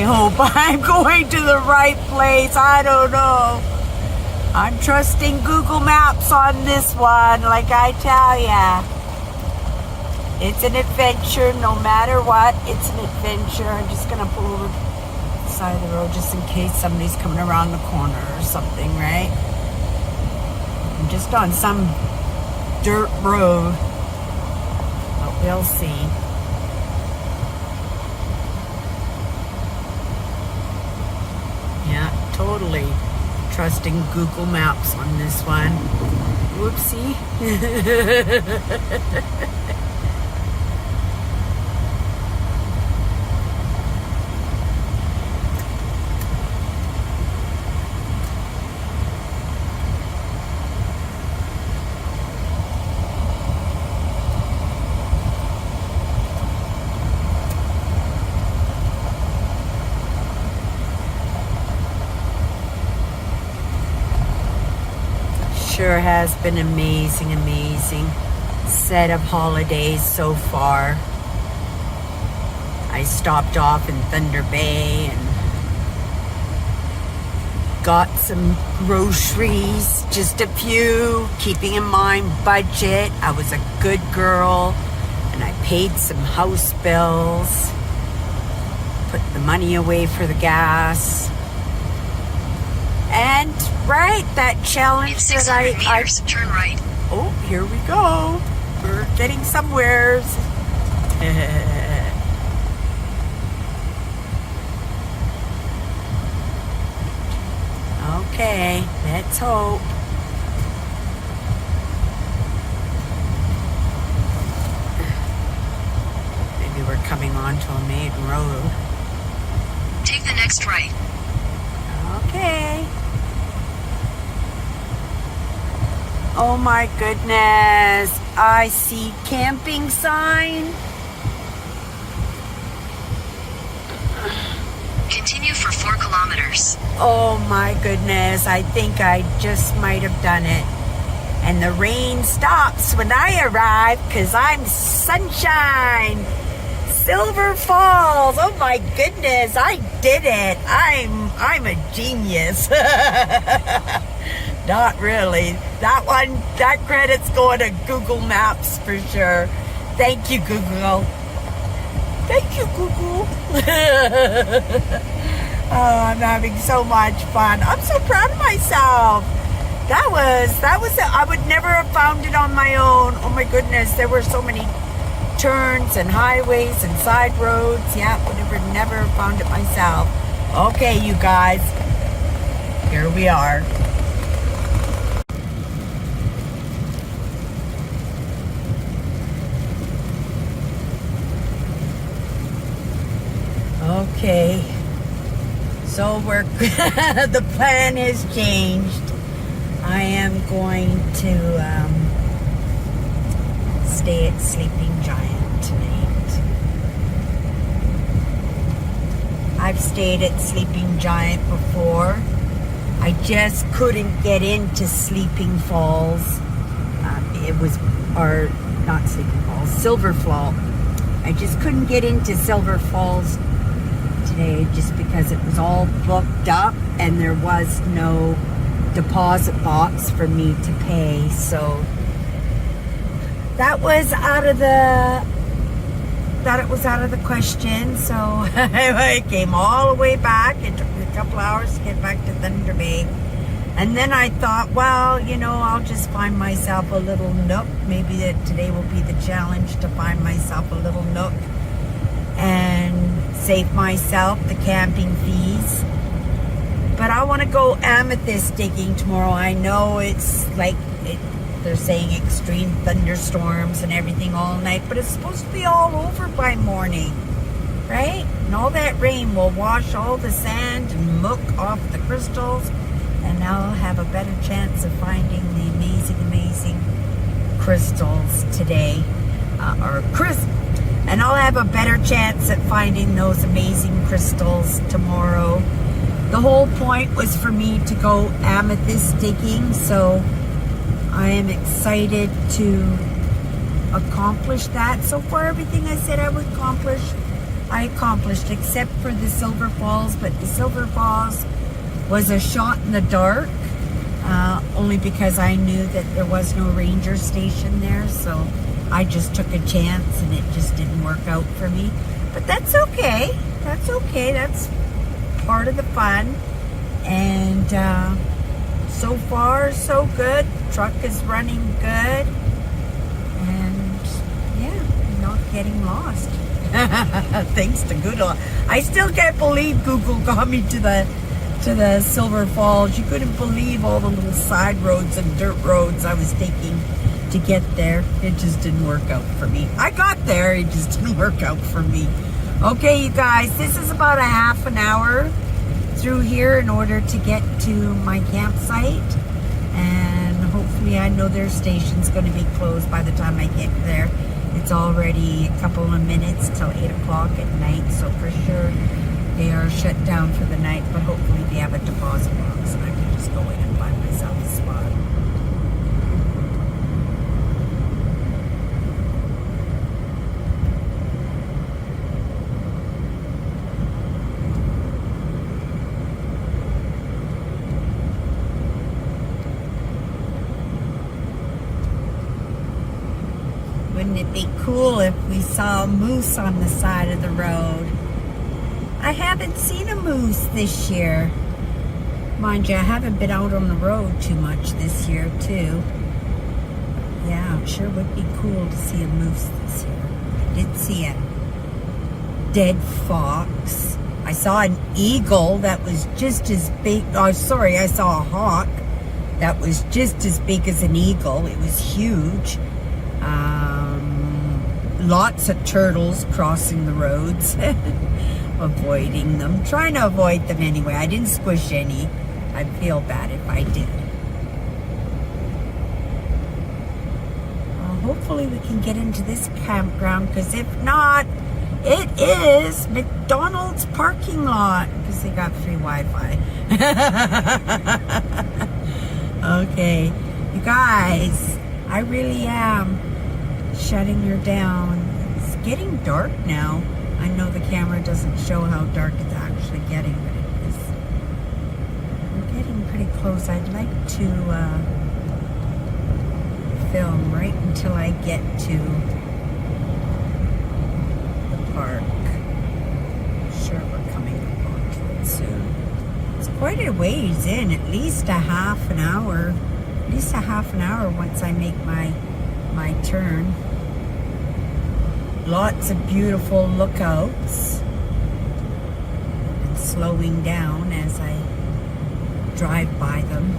I hope I'm going to the right place. I don't know. I'm trusting Google Maps on this one, like I tell ya. It's an adventure, no matter what. It's an adventure. I'm just going to pull over the side of the road just in case somebody's coming around the corner or something, right? I'm just on some dirt road. But we'll see. Yeah, totally trusting Google Maps on this one. Whoopsie. Sure has been amazing set of holidays so far. I stopped off in Thunder Bay and got some groceries, just a few, keeping in mind budget. I was a good girl and I paid some house bills, put the money away for the gas. And right, that challenge that I turn right. Oh, here we go. We're getting somewheres. Okay, let's hope. Maybe we're coming onto a maiden road. Take the next right. Okay. Oh my goodness. I see camping sign. Continue for 4 kilometers. Oh my goodness. I think I just might have done it. And the rain stops when I arrive because I'm sunshine. Silver Falls. Oh my goodness. I did it. I'm a genius. Not really. That credit's going to Google Maps for sure. Thank you, Google. Thank you, Google. Oh, I'm having so much fun. I'm so proud of myself. That was I would never have found it on my own. Oh my goodness, there were so many turns and highways and side roads. Yeah, would have never found it myself. Okay, you guys. Here we are. Okay, so the plan has changed. I am going to stay at Sleeping Giant tonight. I've stayed at Sleeping Giant before. I just couldn't get into Sleeping Falls. Not Sleeping Falls, Silver Fall. I just couldn't get into Silver Falls today just because it was all booked up and there was no deposit box for me to pay, so that was out of the question. So I came all the way back. It took me a couple hours to get back to Thunder Bay, and then I thought, well, I'll just find myself a little nook. Maybe that today will be the challenge, to find myself a little nook and save myself the camping fees. But I want to go amethyst digging tomorrow. I know it's they're saying extreme thunderstorms and everything all night, but it's supposed to be all over by morning, right? And all that rain will wash all the sand and muck off the crystals, and I'll have a better chance of finding the amazing crystals today. And I'll have a better chance at finding those amazing crystals tomorrow. The whole point was for me to go amethyst digging, so I am excited to accomplish that. So far, everything I said I would accomplish, I accomplished, except for the Silver Falls. But the Silver Falls was a shot in the dark, only because I knew that there was no ranger station there, so I just took a chance and it just didn't work out for me. But that's okay. That's okay. That's part of the fun. And so far, so good. Truck is running good. And yeah, not getting lost. Thanks to Google. I still can't believe Google got me to the Silver Falls. You couldn't believe all the little side roads and dirt roads I was taking to get there. It just didn't work out for me. I got there, it just didn't work out for me. Okay, you guys, this is about a half an hour through here in order to get to my campsite. And hopefully, I know their station's going to be closed by the time I get there. It's already a couple of minutes till 8 o'clock at night, so for sure they are shut down for the night, but hopefully they have a deposit box and I can just go in and find myself a spot. Wouldn't it be cool if we saw a moose on the side of the road? I haven't seen a moose this year. Mind you, I haven't been out on the road too much this year, too. Yeah, it sure would be cool to see a moose this year. I did see a dead fox. I saw an eagle that was just as big. Oh, sorry, I saw a hawk that was just as big as an eagle. It was huge. Lots of turtles crossing the roads. Avoiding them. Trying to avoid them anyway. I didn't squish any. I'd feel bad if I did. Well, hopefully we can get into this campground, because if not, it is McDonald's parking lot, because they got free Wi-Fi. Okay, you guys, I really am shutting her down. It's getting dark now. I know the camera doesn't show how dark it's actually getting, but it is. We're getting pretty close. I'd like to film right until I get to the park. I'm sure we're coming up onto it soon. It's quite a ways in, at least a half an hour. At least a half an hour once I make my turn. Lots of beautiful lookouts. And slowing down as I drive by them.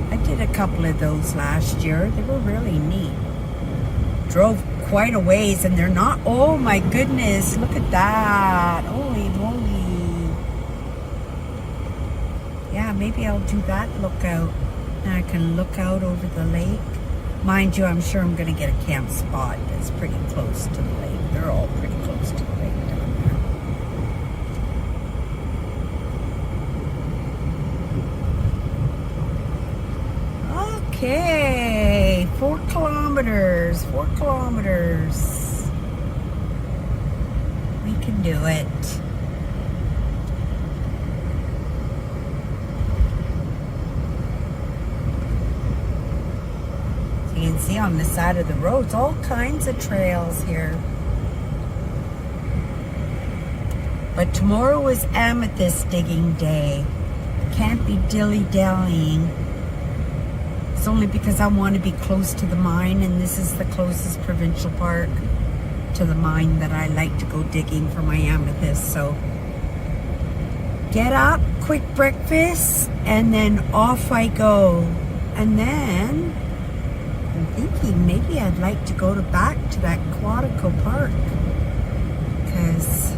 I did a couple of those last year. They were really neat. Drove quite a ways, and they're not, oh my goodness, look at that. Holy moly. Yeah, maybe I'll do that lookout. And I can look out over the lake. Mind you, I'm sure I'm going to get a camp spot that's pretty close to the lake. They're all pretty close to the lake down there. Okay, 4 kilometers. 4 kilometers. We can do it. You can see on the side of the roads all kinds of trails here. But tomorrow is Amethyst digging day. Can't be dilly-dallying. It's only because I want to be close to the mine, and this is the closest provincial park to the mine that I like to go digging for my amethyst. So get up, quick breakfast, and then off I go. And then I'm thinking maybe I'd like to go back to that Quantico Park, because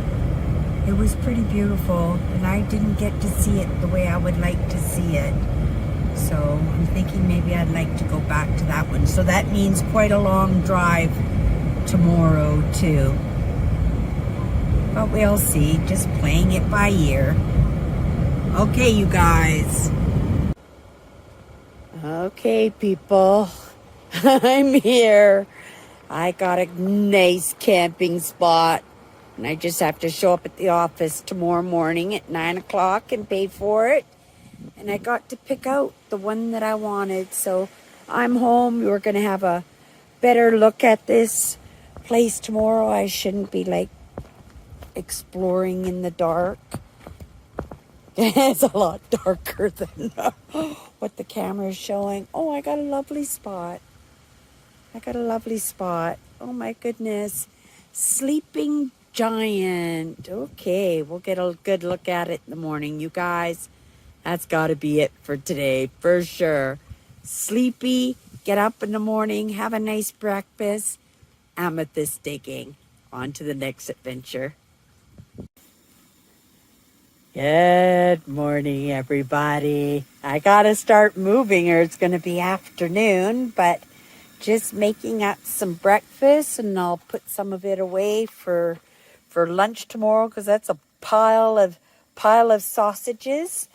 it was pretty beautiful and I didn't get to see it the way I would like to see it. So I'm thinking maybe I'd like to go back to that one. So that means quite a long drive tomorrow too. But we'll see, just playing it by ear. Okay, you guys. Okay, people. I'm here. I got a nice camping spot. And I just have to show up at the office tomorrow morning at 9 o'clock and pay for it. And I got to pick out the one that I wanted. So I'm home. We're going to have a better look at this place tomorrow. I shouldn't be like exploring in the dark. It's a lot darker than what the camera is showing. Oh, I got a lovely spot. Oh my goodness. Sleeping giant. Okay, we'll get a good look at it in the morning. You guys, that's got to be it for today, for sure. Sleepy, get up in the morning, have a nice breakfast. Amethyst digging. On to the next adventure. Good morning, everybody. I gotta start moving or it's gonna be afternoon, but just making up some breakfast and I'll put some of it away for lunch tomorrow because that's a pile of sausages.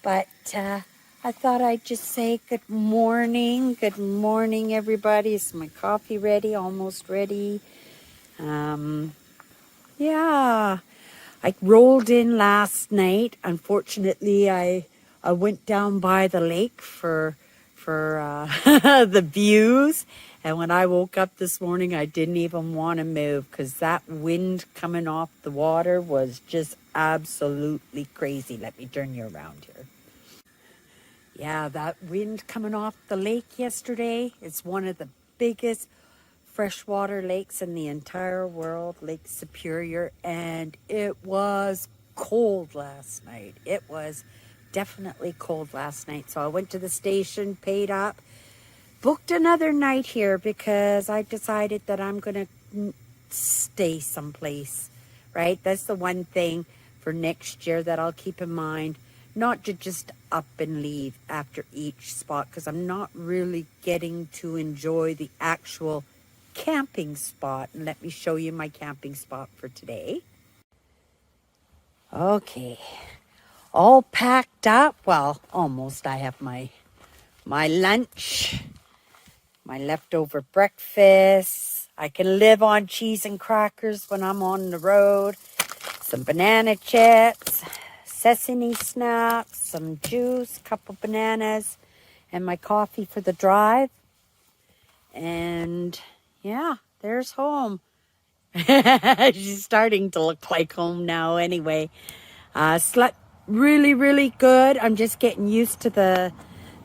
But I thought I'd just say good morning. Good morning, everybody. Is my coffee ready? Almost ready. Yeah. I rolled in last night. Unfortunately, I went down by the lake for the views. And when I woke up this morning, I didn't even want to move because that wind coming off the water was just absolutely crazy. Let me turn you around here. Yeah, that wind coming off the lake yesterday, it's one of the biggest freshwater lakes in the entire world, Lake Superior, and it was cold last night. It was definitely cold last night. So I went to the station, paid up, booked another night here because I decided that I'm going to stay someplace, right? That's the one thing for next year that I'll keep in mind, not to just up and leave after each spot because I'm not really getting to enjoy the actual camping spot. And let me show you my camping spot for today. Okay, all packed up. Well, almost. I have my lunch, my leftover breakfast. I can live on cheese and crackers when I'm on the road. Some banana chips, sesame snaps, some juice, couple bananas, and my coffee for the drive. And yeah, there's home. She's starting to look like home now anyway. Slept really, really good. I'm just getting used to the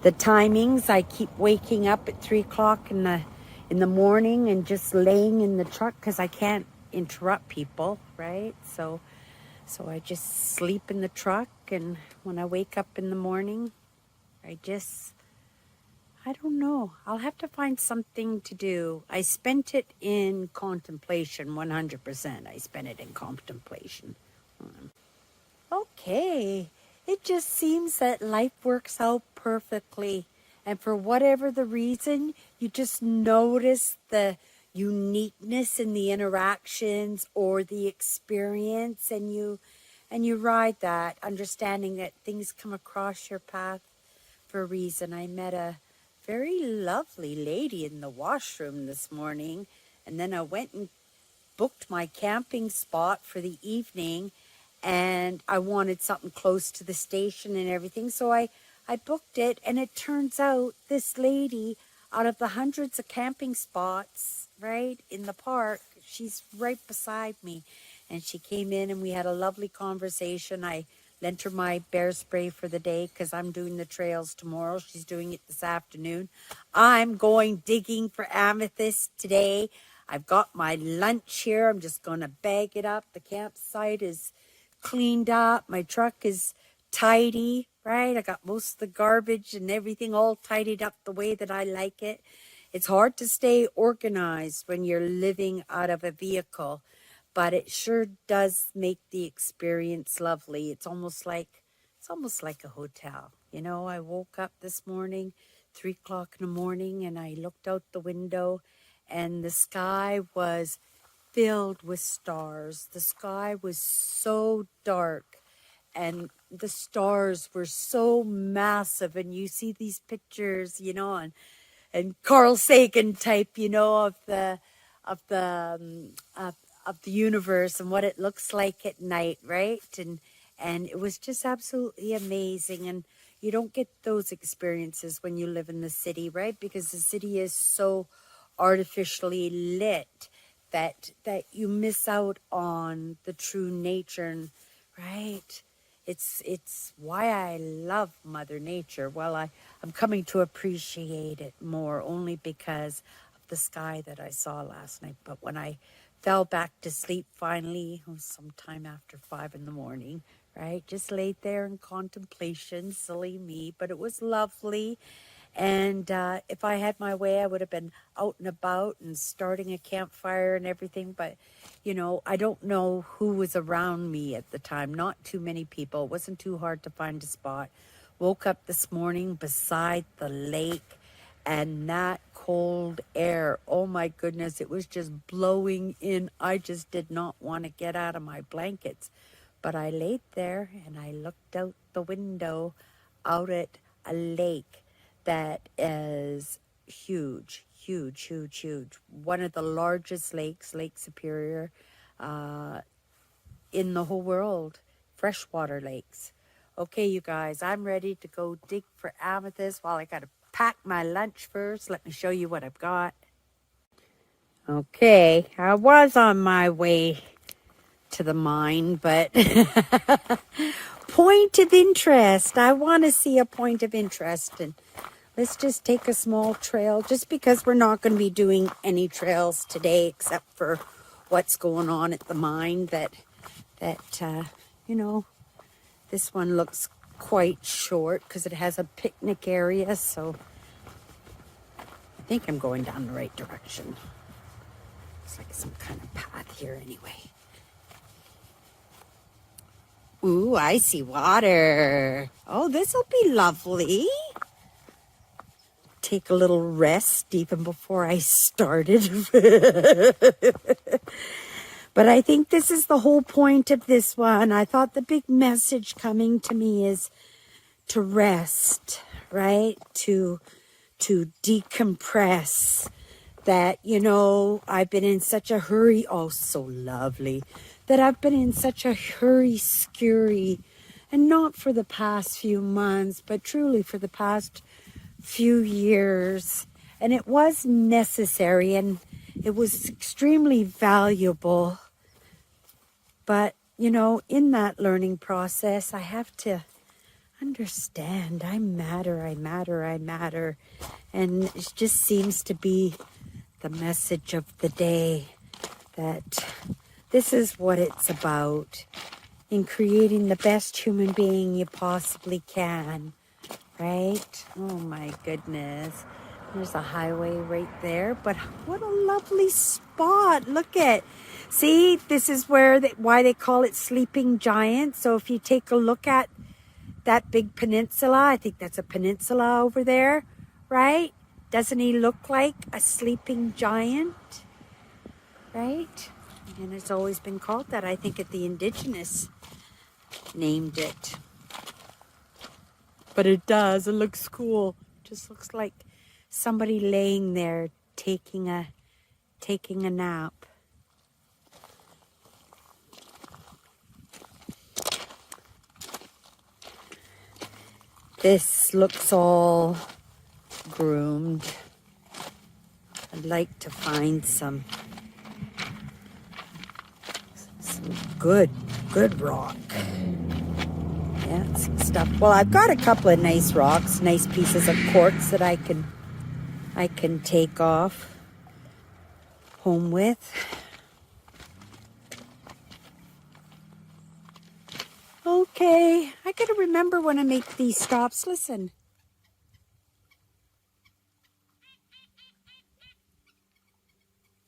timings. I keep waking up at 3 o'clock in the morning and just laying in the truck because I can't interrupt people, right? So I just sleep in the truck, and when I wake up in the morning, I don't know. I'll have to find something to do. I spent it in contemplation, 100%. I spent it in contemplation. Okay. It just seems that life works out perfectly. And for whatever the reason, you just notice the uniqueness in the interactions or the experience, and you ride that, understanding that things come across your path for a reason. I met a very lovely lady in the washroom this morning, and then I went and booked my camping spot for the evening, and I wanted something close to the station and everything, so I booked it, and it turns out this lady, out of the hundreds of camping spots right in the park, she's right beside me, and she came in and we had a lovely conversation. I lent her my bear spray for the day because I'm doing the trails tomorrow. She's doing it this afternoon. I'm going digging for amethyst today. I've got my lunch here. I'm just going to bag it up. The campsite is cleaned up. My truck is tidy, right? I got most of the garbage and everything all tidied up the way that I like it. It's hard to stay organized when you're living out of a vehicle, but it sure does make the experience lovely. It's almost like a hotel. You know, I woke up this morning, 3 o'clock in the morning, and I looked out the window, and the sky was filled with stars. The sky was so dark and the stars were so massive, and you see these pictures, you know, and Carl Sagan type, you know, of the of the universe and what it looks like at night, right? And it was just absolutely amazing. And you don't get those experiences when you live in the city, right? Because the city is so artificially lit that you miss out on the true nature, right? It's why I love Mother Nature. Well, I'm coming to appreciate it more only because of the sky that I saw last night. But when I fell back to sleep finally, it was sometime after 5 in the morning, right? Just laid there in contemplation, silly me, but it was lovely. And if I had my way, I would have been out and about and starting a campfire and everything. But, you know, I don't know who was around me at the time. Not too many people. It wasn't too hard to find a spot. Woke up this morning beside the lake, and that cold air, oh my goodness, it was just blowing in. I just did not want to get out of my blankets. But I laid there and I looked out the window out at a lake that is huge, huge, huge, huge. One of the largest lakes, Lake Superior, in the whole world, freshwater lakes. Okay, you guys, I'm ready to go dig for amethyst. Well, I got to pack my lunch first. Let me show you what I've got. Okay, I was on my way to the mine, but point of interest. I want to see a point of interest, and let's just take a small trail, just because we're not going to be doing any trails today except for what's going on at the mine. That you know, this one looks quite short because it has a picnic area, so I think I'm going down the right direction. Looks like some kind of path here anyway. Ooh, I see water. Oh, this will be lovely. Take a little rest even before I started. But I think this is the whole point of this one. I thought the big message coming to me is to rest, right? To decompress. That, you know, I've been in such a hurry. Oh, so lovely. That I've been in such a hurry-scurry. And not for the past few months, but truly for the past few years. And it was necessary and it was extremely valuable. But, you know, in that learning process, I have to understand I matter, I matter, I matter. And it just seems to be the message of the day that this is what it's about, in creating the best human being you possibly can, right? Oh my goodness. There's a highway right there, but what a lovely spot. Look at, see, this is where why they call it Sleeping Giant. So if you take a look at that big peninsula, I think that's a peninsula over there, right? Doesn't he look like a sleeping giant, right? And it's always been called that. I think the Indigenous named it. But it does. It looks cool. Just looks like somebody laying there taking a nap. This looks all groomed. I'd like to find some good rock. Yeah, some stuff. Well, I've got a couple of nice rocks, nice pieces of quartz that I can take off home with. Okay, I gotta remember when I make these stops. Listen.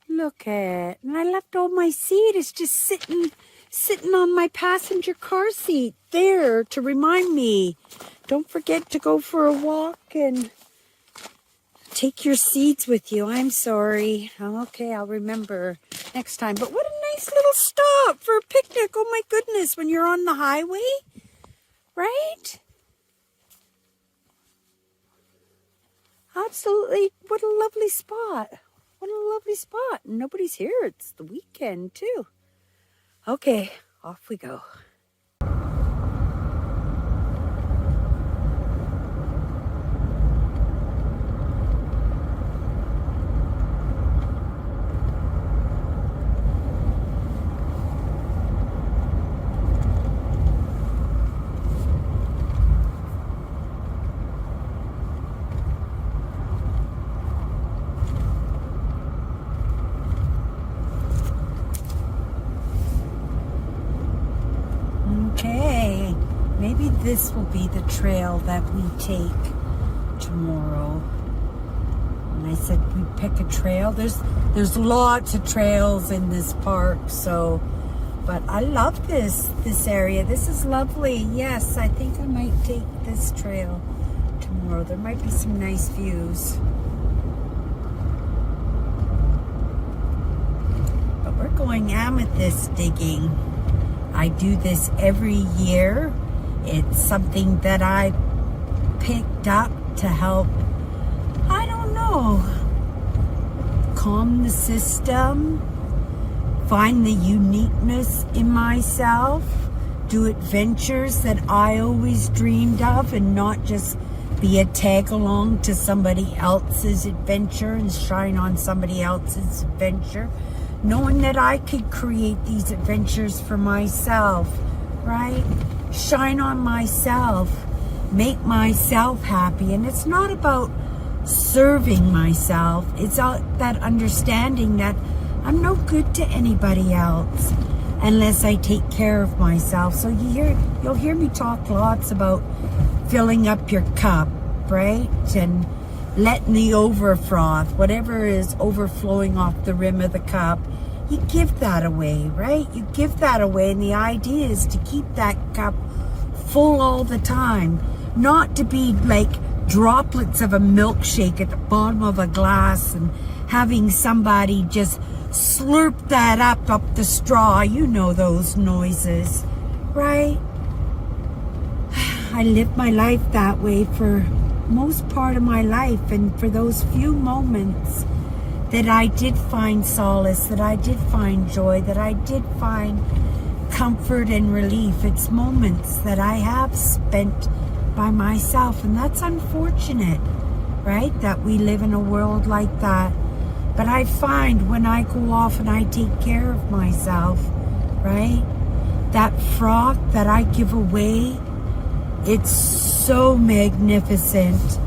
Look at, and I left all my seed. It's just sitting on my passenger car seat there to remind me. Don't forget to go for a walk and take your seeds with you. I'm sorry. Okay, I'll remember next time. But what a nice little stop for a picnic. Oh my goodness, when you're on the highway. right? Absolutely. What a lovely spot. What a lovely spot. Nobody's here. It's the weekend too. Okay, off we go. Okay, maybe this will be the trail that we take tomorrow. And I said we pick a trail. There's lots of trails in this park, so but I love this area. This is lovely. Yes, I think I might take this trail tomorrow. There might be some nice views. But we're going amethyst digging. I do this every year. It's something that I picked up to help, I don't know, calm the system, find the uniqueness in myself, do adventures that I always dreamed of and not just be a tag along to somebody else's adventure and shine on somebody else's adventure. Knowing that I could create these adventures for myself, right? Shine on myself, make myself happy. And it's not about serving myself. It's that understanding that I'm no good to anybody else unless I take care of myself. So you'll hear me talk lots about filling up your cup, right? And letting the overfroth, whatever is overflowing off the rim of the cup, you give that away, right? You give that away, and the idea is to keep that cup full all the time, not to be like droplets of a milkshake at the bottom of a glass and having somebody just slurp that up the straw. You know those noises, right? I lived my life that way for most part of my life, and for those few moments that I did find solace, that I did find joy, that I did find comfort and relief, it's moments that I have spent by myself. And that's unfortunate, right, that we live in a world like that. But I find when I go off and I take care of myself, right, that froth that I give away, it's so magnificent,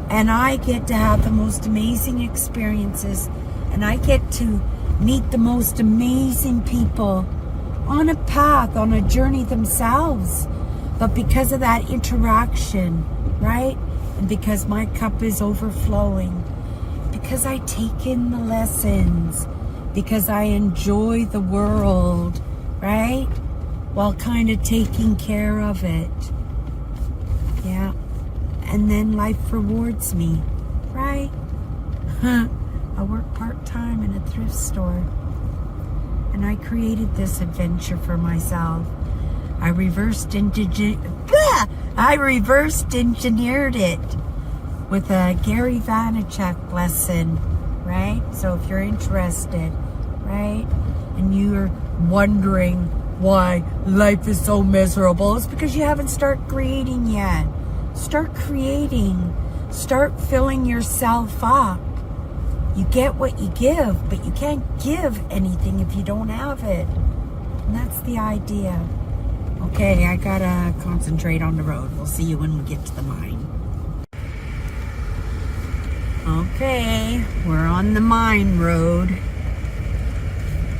and I get to have the most amazing experiences, and I get to meet the most amazing people on a path, on a journey themselves. But because of that interaction, right, and because my cup is overflowing, because I take in the lessons, because I enjoy the world, right, while kind of taking care of it. Yeah, and then life rewards me, right? I work part-time in a thrift store, and I created this adventure for myself. I reverse engineered it with a Gary Vaynerchuk lesson, right? So if you're interested, right, and you're wondering why life is so miserable, it's because you haven't started creating yet. Start creating. Start filling yourself up. You get what you give, but you can't give anything if you don't have it. And that's the idea. Okay, I gotta concentrate on the road. We'll see you when we get to the mine. Okay, we're on the mine road.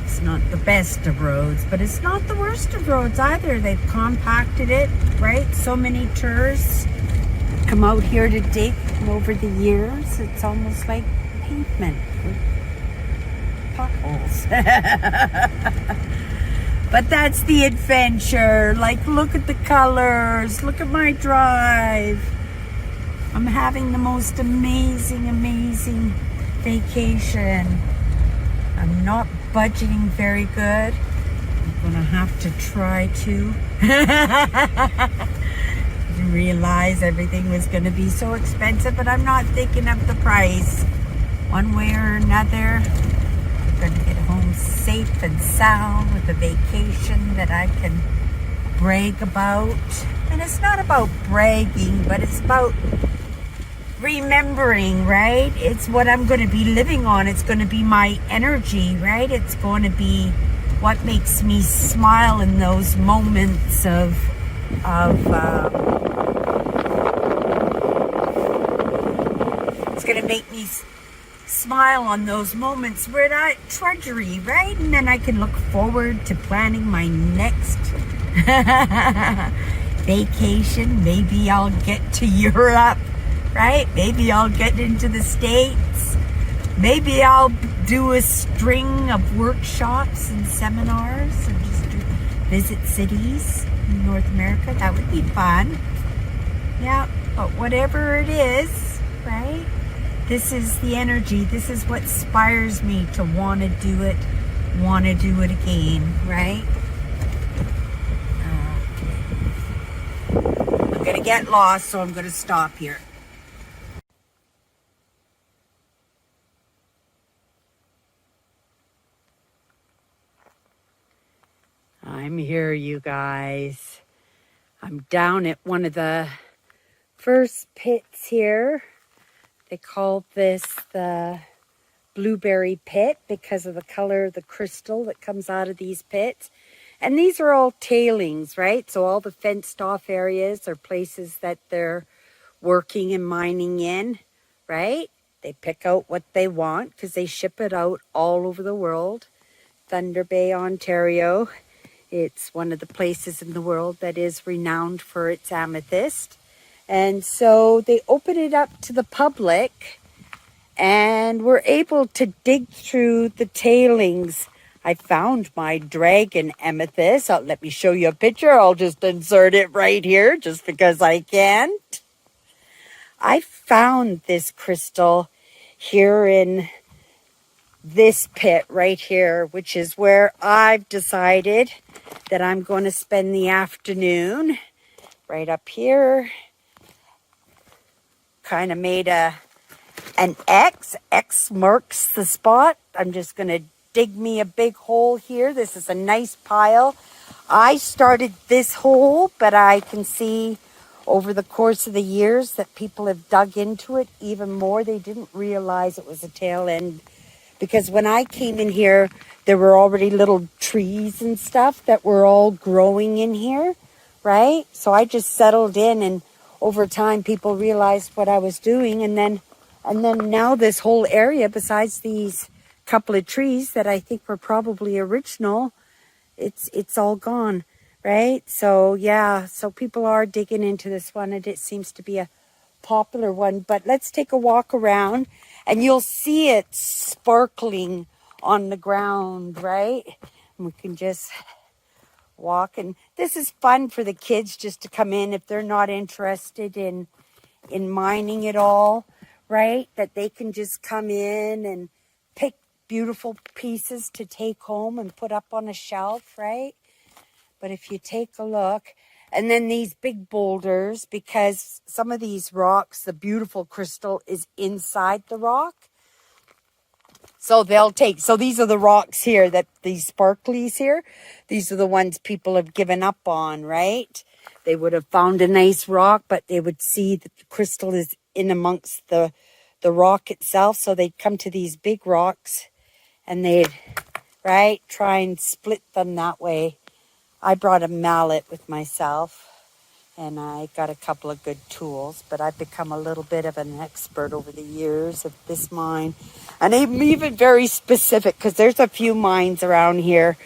It's not the best of roads, but it's not the worst of roads either. They've compacted it, right? So many tourists come out here to dig over the years. It's almost like pavement with potholes. But that's the adventure. Like, look at the colors. Look at my drive. I'm having the most amazing, amazing vacation. I'm not budgeting very good. I'm gonna have to try to didn't realize everything was going to be so expensive, but I'm not thinking of the price. One way or another, I'm going to get home safe and sound with a vacation that I can brag about. And it's not about bragging, but it's about remembering, right? It's what I'm going to be living on. It's going to be my energy, right? It's going to be what makes me smile in those moments of it's going to make me smile on those moments where I drudgery, right? And then I can look forward to planning my next vacation. Maybe I'll get to Europe, right? Maybe I'll get into the States. Maybe I'll do a string of workshops and seminars and just visit cities in North America. That would be fun. Yeah, but whatever it is, right? This is the energy. This is what inspires me to want to do it again, right? I'm going to get lost, so I'm going to stop here. I'm here, you guys. I'm down at one of the first pits here. They call this the blueberry pit because of the color of the crystal that comes out of these pits. And these are all tailings, right? So all the fenced off areas are places that they're working and mining in, right? They pick out what they want because they ship it out all over the world. Thunder Bay, Ontario. It's one of the places in the world that is renowned for its amethyst. And so they open it up to the public and we're able to dig through the tailings. I found my dragon amethyst. Let me show you a picture. I'll just insert it right here just because I can. I found this crystal here in this pit right here, which is where I've decided that I'm going to spend the afternoon right up here. Kind of made an X. X marks the spot. I'm just going to dig me a big hole here. This is a nice pile. I started this hole, but I can see over the course of the years that people have dug into it even more. They didn't realize it was a tail end because when I came in here, there were already little trees and stuff that were all growing in here, right? So I just settled in, and over time people realized what I was doing, and then now this whole area, besides these couple of trees that I think were probably original, it's all gone, right? So yeah, so people are digging into this one, and it seems to be a popular one. But let's take a walk around and you'll see it sparkling on the ground, right? And we can just walk, and this is fun for the kids just to come in if they're not interested in mining at all, right? That they can just come in and pick beautiful pieces to take home and put up on a shelf, right? But if you take a look, and then these big boulders, because some of these rocks, the beautiful crystal is inside the rock. So these are the rocks here, that these sparklies here, these are the ones people have given up on, right? They would have found a nice rock, but they would see that the crystal is in amongst the rock itself. So they'd come to these big rocks and they'd, right, try and split them that way. I brought a mallet with myself and I got a couple of good tools, but I've become a little bit of an expert over the years of this mine. And I'm even very specific because there's a few mines around here,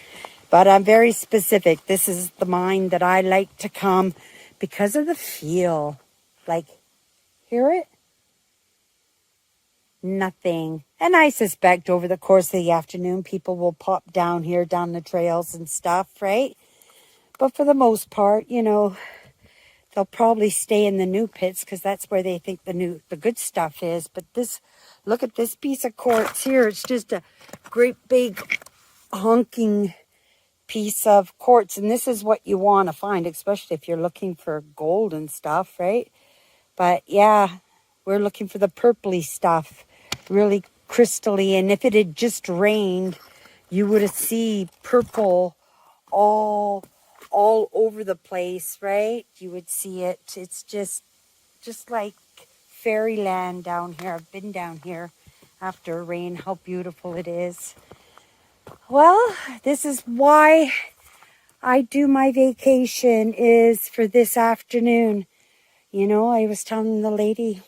but I'm very specific. This is the mine that I like to come because of the feel. Like, hear it? Nothing. And I suspect over the course of the afternoon, people will pop down here, down the trails and stuff, right? But for the most part, you know, they'll probably stay in the new pits because that's where they think the good stuff is. But this, look at this piece of quartz here. It's just a great big honking piece of quartz. And this is what you want to find, especially if you're looking for gold and stuff, right? But yeah, we're looking for the purpley stuff, really crystally. And if it had just rained, you would have seen purple all over the place, right? You would see it. It's just like fairyland down here. I've been down here after rain. How beautiful it is. Well, this is why I do my vacation, is for this afternoon. You know, I was telling the lady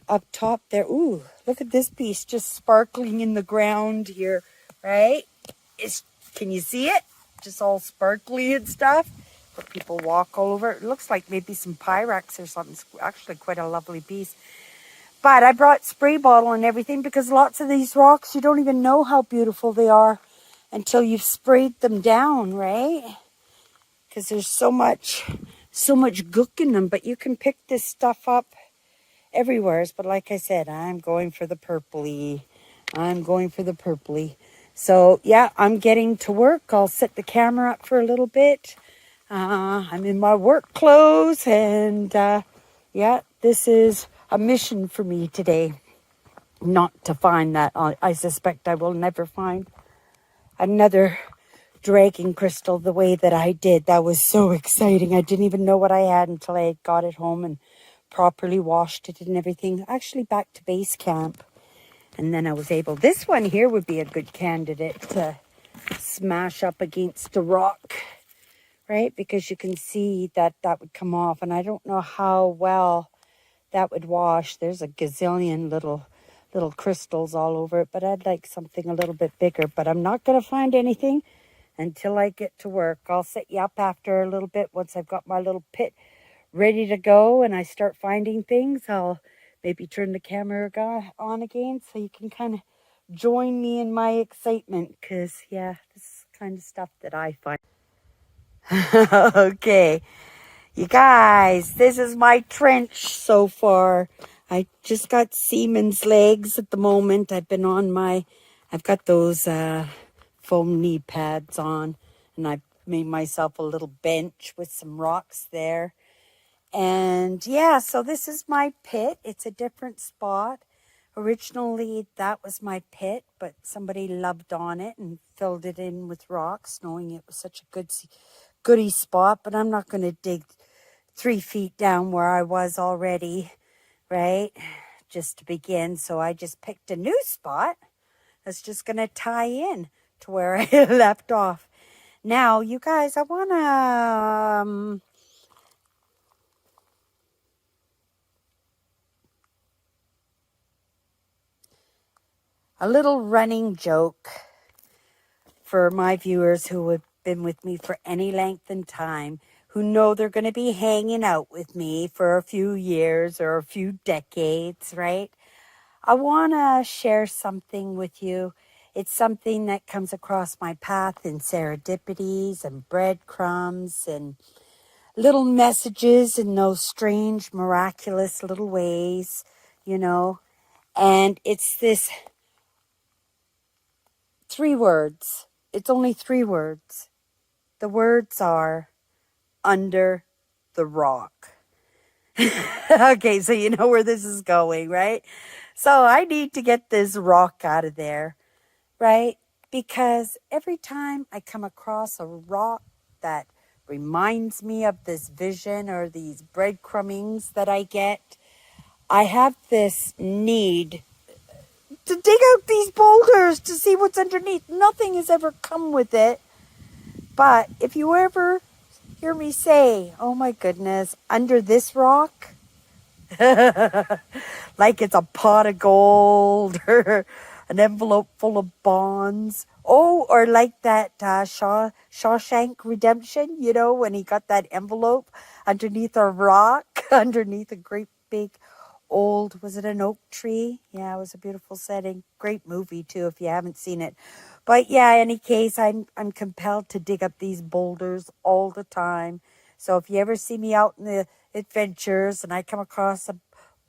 up top there, ooh, look at this piece just sparkling in the ground here, right? Can you see it? Just all sparkly and stuff. But people walk all over. It looks like maybe some Pyrex or something. It's actually quite a lovely piece. But I brought spray bottle and everything because lots of these rocks, you don't even know how beautiful they are until you've sprayed them down, right? Because there's so much gook in them. But you can pick this stuff up everywhere. But like I said, I'm going for the purpley. So yeah, I'm getting to work. I'll set the camera up for a little bit. I'm in my work clothes, and yeah, this is a mission for me today. Not to find that. I suspect I will never find another dragon crystal the way that I did. That was so exciting. I didn't even know what I had until I got it home and properly washed it and everything. Actually back to base camp. And then I was able, this one here would be a good candidate to smash up against the rock, right? Because you can see that would come off. And I don't know how well that would wash. There's a gazillion little crystals all over it, but I'd like something a little bit bigger. But I'm not going to find anything until I get to work. I'll set you up after a little bit once I've got my little pit ready to go and I start finding things. I'll maybe turn the camera on again so you can kind of join me in my excitement, because yeah, this is the kind of stuff that I find. Okay, you guys, this is my trench so far. I just got seaman's legs at the moment. I've got those foam knee pads on, and I've made myself a little bench with some rocks there. And yeah, so this is my pit. It's a different spot. Originally, that was my pit, but somebody loved on it and filled it in with rocks, knowing it was such a goody spot. But I'm not going to dig 3 feet down where I was already, right? Just to begin. So I just picked a new spot that's just going to tie in to where I left off. Now, you guys, I want to... a little running joke for my viewers who have been with me for any length in time, who know they're going to be hanging out with me for a few years or a few decades, right? I want to share something with you. It's something that comes across my path in serendipities and breadcrumbs and little messages in those strange, miraculous little ways, you know. And it's this 3 words. It's only 3 words. The words are under the rock. Okay, so you know where this is going, right? So I need to get this rock out of there, right? Because every time I come across a rock that reminds me of this vision or these breadcrumbings that I get, I have this need to dig out these boulders to see what's underneath. Nothing has ever come with it. But if you ever hear me say, oh my goodness, under this rock, like it's a pot of gold or an envelope full of bonds. Oh, or like that Shawshank Redemption, you know, when he got that envelope underneath a rock, underneath a great big old, was it an oak tree? Yeah, it was a beautiful setting. Great movie too, if you haven't seen it. But yeah, in any case, I'm compelled to dig up these boulders all the time. So if you ever see me out in the adventures and I come across a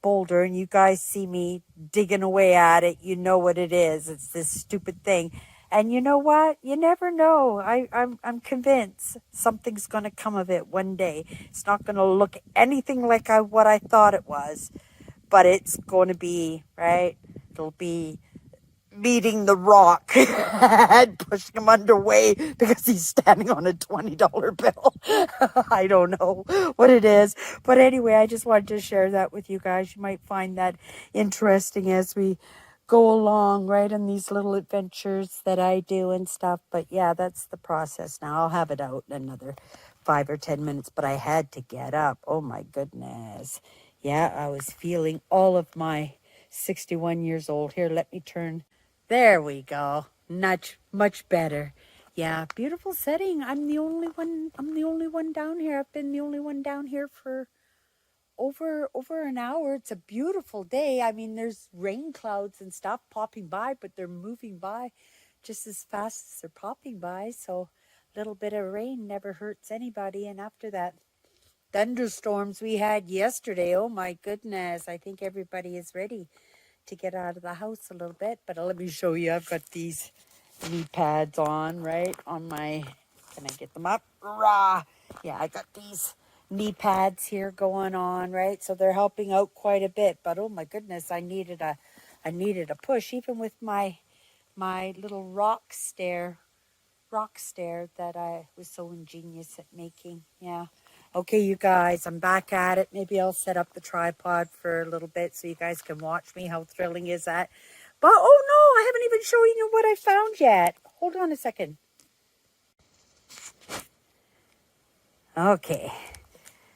boulder and you guys see me digging away at it, you know what it is. It's this stupid thing. And you know what? You never know. I'm convinced something's going to come of it one day. It's not going to look anything like what I thought it was, but it's going to be, right? It'll be meeting the rock and pushing him underway because he's standing on a $20 bill. I don't know what it is. But anyway, I just wanted to share that with you guys. You might find that interesting as we go along, right, in these little adventures that I do and stuff. But yeah, that's the process now. I'll have it out in another 5 or 10 minutes, but I had to get up. Oh my goodness. Yeah, I was feeling all of my 61 years old. Here, let me turn. There we go. Much better. Yeah, beautiful setting. I'm the only one down here. I've been the only one down here for over an hour. It's a beautiful day. I mean, there's rain clouds and stuff popping by, but they're moving by just as fast as they're popping by. So a little bit of rain never hurts anybody. And after that thunderstorms we had yesterday, oh my goodness, I think everybody is ready to get out of the house a little bit. But let me show you. I've got these knee pads on, right, on my, can I get them up? Rah! Yeah, I got these knee pads here going on, right? So they're helping out quite a bit. But oh my goodness, I needed a push, even with my little rock stair that I was so ingenious at making. Yeah. Okay, you guys, I'm back at it. Maybe I'll set up the tripod for a little bit so you guys can watch me. How thrilling is that? But, oh no, I haven't even shown you what I found yet. Hold on a second. Okay.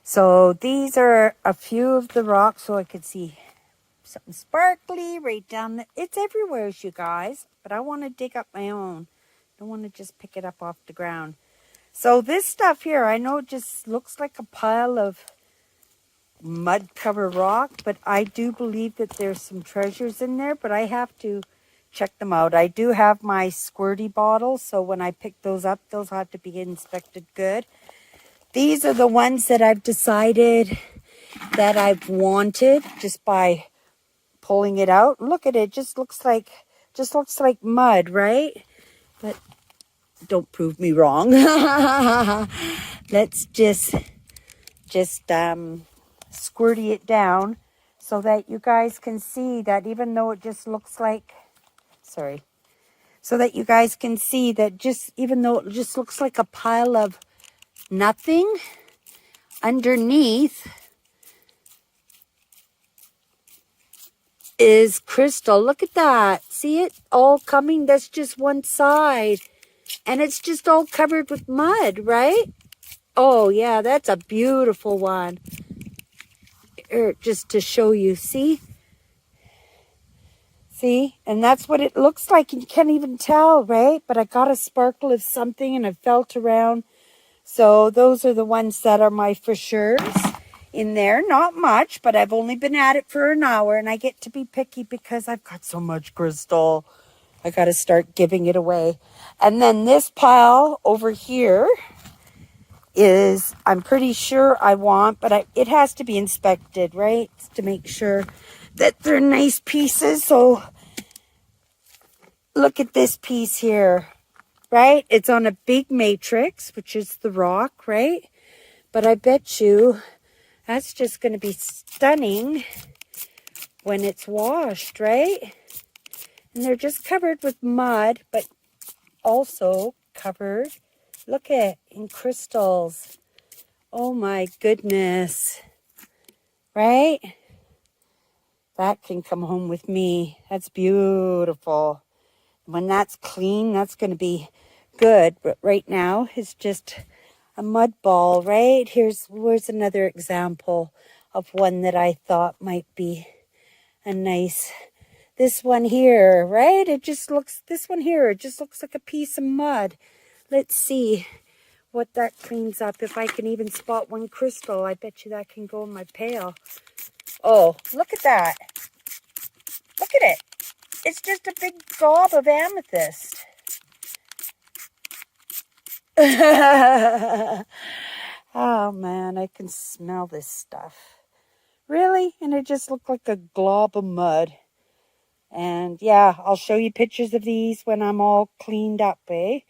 So these are a few of the rocks so I could see something sparkly right down there. It's everywhere, you guys. But I want to dig up my own. I don't want to just pick it up off the ground. So this stuff here, I know it just looks like a pile of mud cover rock, but I do believe that there's some treasures in there, but I have to check them out. I do have my squirty bottles, so when I pick those up, those have to be inspected good. These are the ones that I've decided that I've wanted just by pulling it out. Look at it, just looks like mud, right? But don't prove me wrong. Let's just squirty it down so that you guys can see that even though it just looks like, so that you guys can see that just even though it just looks like a pile of nothing, underneath is crystal. Look at that. See it all coming? That's just one side. And it's just all covered with mud, right? Oh, yeah, that's a beautiful one. Here, just to show you, see? See? And that's what it looks like. You can't even tell, right? But I got a sparkle of something and I felt around. So those are the ones that are my for sure's in there. Not much, but I've only been at it for an hour and I get to be picky because I've got so much crystal. I got to start giving it away. And then this pile over here is, I'm pretty sure I want, but it has to be inspected, right? To make sure that they're nice pieces. So look at this piece here, right? It's on a big matrix, which is the rock, right? But I bet you that's just going to be stunning when it's washed, right? And they're just covered with mud, but also covered, look at, in crystals. Oh my goodness. Right? That can come home with me. That's beautiful. When that's clean, that's going to be good. But right now, it's just a mud ball, right? Here's another example of one that I thought might be a nice... This one here, right? This one here, it just looks like a piece of mud. Let's see what that cleans up. If I can even spot one crystal, I bet you that can go in my pail. Oh, look at that. Look at it. It's just a big gob of amethyst. Oh, man, I can smell this stuff. Really? And it just looked like a glob of mud. And yeah, I'll show you pictures of these when I'm all cleaned up, when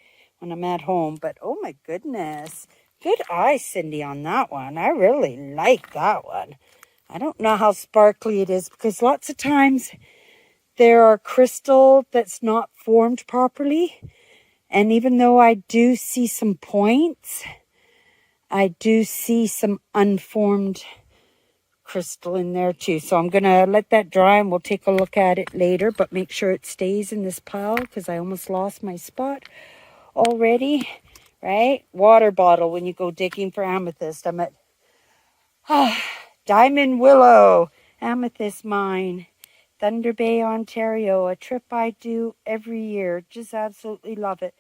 I'm at home. But oh my goodness, good eye, Cindy, on that one. I really like that one. I don't know how sparkly it is because lots of times there are crystal that's not formed properly. And even though I do see some points, I do see some unformed crystal in there too. So I'm going to let that dry and we'll take a look at it later. But make sure it stays in this pile because I almost lost my spot already. Right? Water bottle when you go digging for amethyst. I'm at Diamond Willow Amethyst Mine, Thunder Bay, Ontario. A trip I do every year. Just absolutely love it.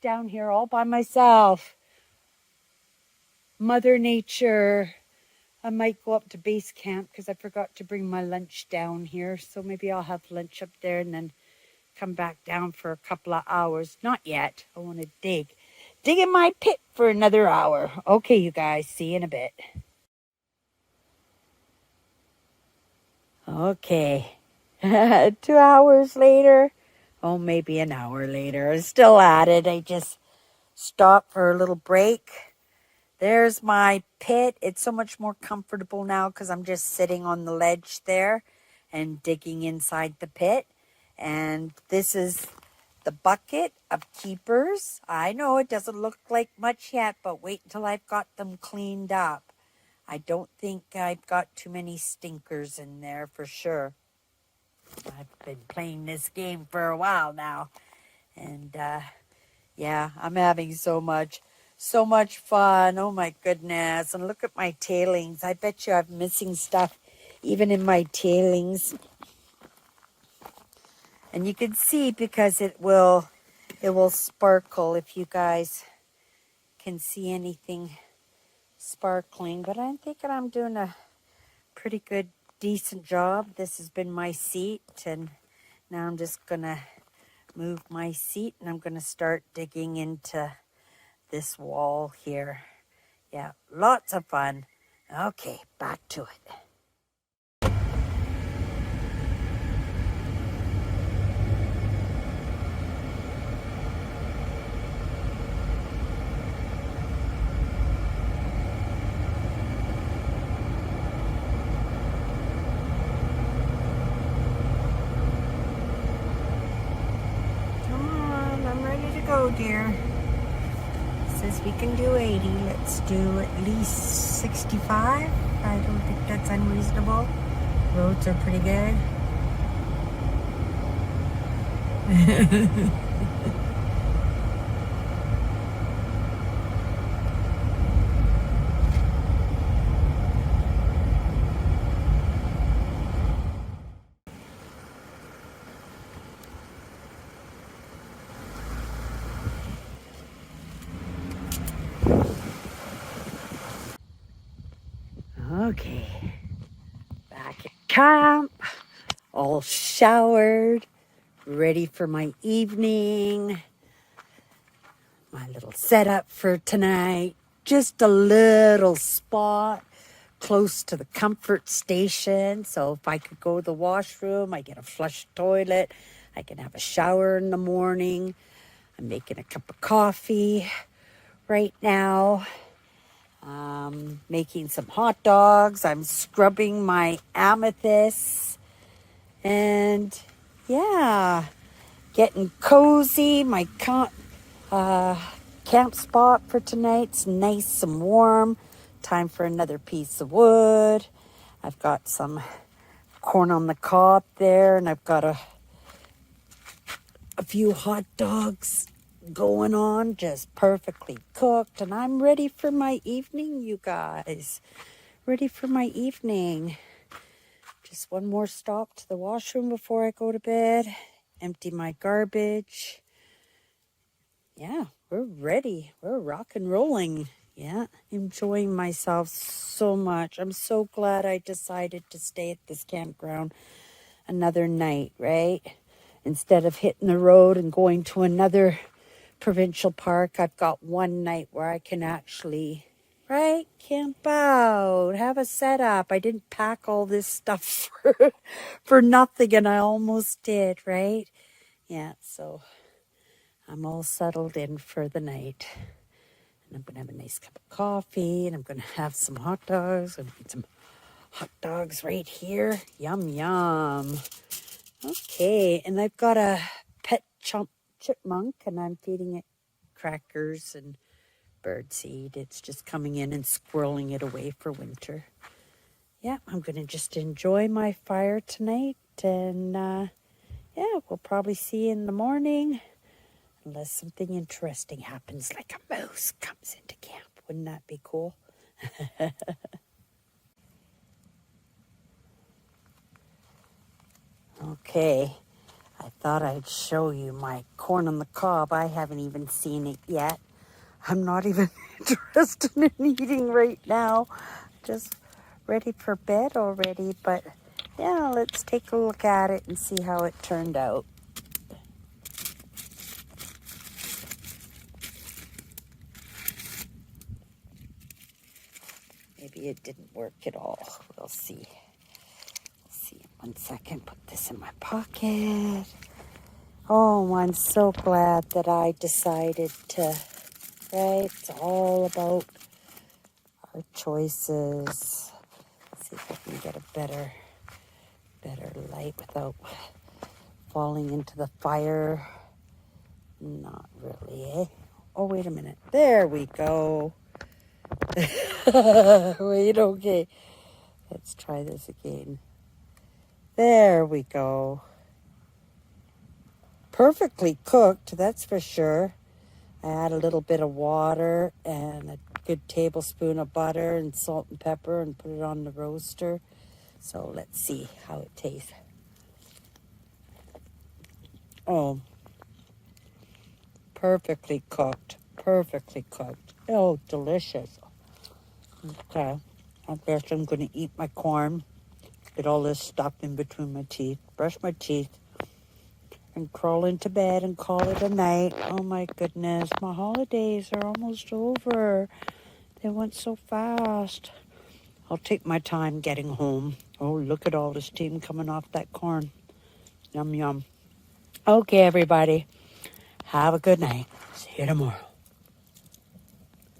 Down here all by myself. Mother Nature. I might go up to base camp because I forgot to bring my lunch down here. So maybe I'll have lunch up there and then come back down for a couple of hours. Not yet. I want to dig. Dig in my pit for another hour. Okay, you guys. See you in a bit. Okay. 2 hours later. Oh, maybe an hour later. I'm still at it. I just stopped for a little break. There's my pit. It's so much more comfortable now because I'm just sitting on the ledge there and digging inside the pit. And this is the bucket of keepers. I know it doesn't look like much yet, but wait until I've got them cleaned up. I don't think I've got too many stinkers in there for sure. I've been playing this game for a while now. And yeah, I'm having so much fun. Oh my goodness. And look at my tailings. I bet you I'm missing stuff even in my tailings. And you can see because it will sparkle if you guys can see anything sparkling. But I'm thinking I'm doing a pretty good, decent job. This has been my seat. And now I'm just going to move my seat and I'm going to start digging into this wall here. Yeah, lots of fun. Okay, back to it. Come on, I'm ready to go, dear. Says we can do 80. Let's do at least 65. I don't think that's unreasonable. Roads are pretty good. Okay, back at camp, all showered, ready for my evening, my little setup for tonight. Just a little spot close to the comfort station. So if I could go to the washroom, I get a flush toilet, I can have a shower in the morning. I'm making a cup of coffee right now. Making some hot dogs. I'm scrubbing my amethyst. And yeah, getting cozy. My camp spot for tonight's nice and warm. Time for another piece of wood. I've got some corn on the cob there, and I've got a few hot dogs going on, just perfectly cooked, and I'm ready for my evening, you guys. Ready for my evening. Just one more stop to the washroom before I go to bed. Empty my garbage. Yeah, we're ready. We're rock and rolling. Yeah, enjoying myself so much. I'm so glad I decided to stay at this campground another night, right? Instead of hitting the road and going to another provincial park, I've got one night where I can actually right? Camp out, have a setup. I didn't pack all this stuff for nothing, and I almost did, right? Yeah, so I'm all settled in for the night. And I'm going to have a nice cup of coffee, and I'm going to have some hot dogs. I'm going to eat some hot dogs right here. Yum, yum. Okay, and I've got a pet chipmunk, and I'm feeding it crackers and birdseed. It's just coming in and squirreling it away for winter. Yeah, I'm going to just enjoy my fire tonight, and yeah, we'll probably see you in the morning, unless something interesting happens, like a mouse comes into camp. Wouldn't that be cool? Okay, I thought I'd show you my corn on the cob. I haven't even seen it yet. I'm not even interested in eating right now. Just ready for bed already. But yeah, let's take a look at it and see how it turned out. Maybe it didn't work at all. We'll see. See, 1 second. Put this in my pocket. Oh, I'm so glad that I decided to, right? It's all about our choices. See if I can get a better light without falling into the fire. Not really, eh? Oh, wait a minute. There we go. Wait, okay. Let's try this again. There we go. Perfectly cooked, that's for sure. I add a little bit of water and a good tablespoon of butter and salt and pepper and put it on the roaster. So let's see how it tastes. Oh, perfectly cooked. Perfectly cooked. Oh, delicious. Okay, I guess I'm going to eat my corn, get all this stuff in between my teeth, brush my teeth, and crawl into bed and call it a night. Oh my goodness, my holidays are almost over. They went so fast. I'll take my time getting home. Oh, look at all the steam coming off that corn. Yum, yum. Okay, everybody. Have a good night. See you tomorrow.